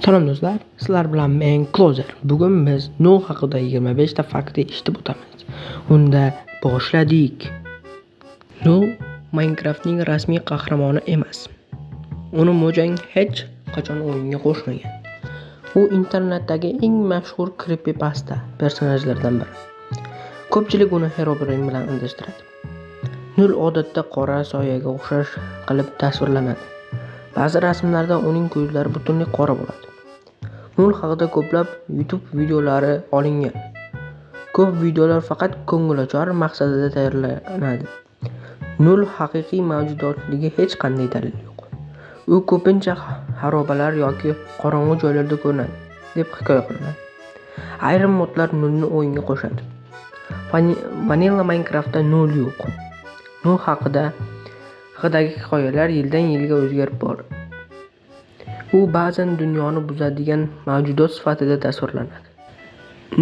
Salom do'stlar, sizlar bilan men Closer. Bugun biz Null haqida 25 ta faktni eshitib o'tamiz. Unda boshladik. Null Minecraftning rasmiy qahramoni emas. Uni Mojang hech qachon o'yinga qo'shmagan. U internetdagi eng mashhur creepypasta personajlardan biri. Ko'pchilik uni Herobrine bilan adashtiradi. Null odatda qora soyaga o'xshash qilib tasvirlanadi. Ba'zi rasmlarda uning ko'zlari butunlay qora bo'ladi. Null haqida ko'plab YouTube videolari olingan. Ko'p videolar faqat ko'ngilochar maqsadida tayyorlanadi. Null haqiqiy mavjudotligi hech qanday dalil yo'q. U ko'pincha xarobalar yoki qorong'u joylarda ko'rinadi, deb hikoya qilinadi. Ayrim modlar Nullni o'yinga qo'shadi. Vanilla Minecraftda Null yo'q. Null haqidagi hikoyalar yildan yilga o'zgarib boradi. U ba'zan dunyoni buzadigan mavjudot sifatida tasvirlanadi.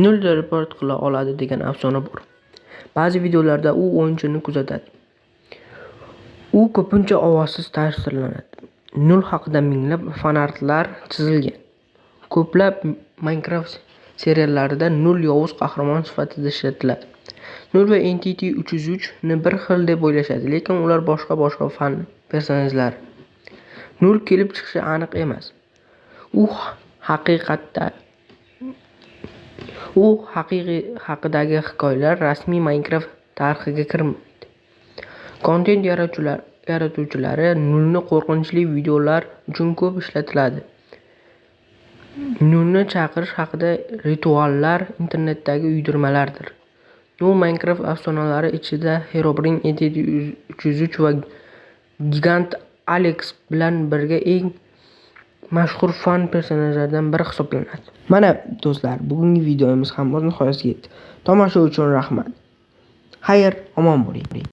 Null teleport qila oladi degan afsona bor. Ba'zi videolarda u o'yinchini kuzatadi. U ko'pincha ovozsiz tasvirlanadi. Null haqida minglab fanartlar chizilgan. Ko'plab Minecraft seriallarida Null yovuz qahramon sifatida ishlatiladi. Null va Entity 303 ni bir xil deb o'ylashadi, lekin ular boshqa fan personajlar. Null kelib chiqishi aniq emas. U haqidagi hikoyalar rasmiy Minecraft tarixiga kirmaydi. Kontent yaratuvchilari Nullni qo'rqinchli videolar uchun ko'p ishlatiladi. Nullni chaqirish haqida rituallar internetdagi uydirmalardir. Null Minecraft afsonalari ichida Herobrine, Entity 303 va Gigant Alex bilan birga eng mashhur fan personajlardan biri hisoblanadi. Mana do'stlar, bugungi videomiz ham o'z nihoyasiga yetdi. Tomosha uchun rahmat. Xayr, omon bo'ling.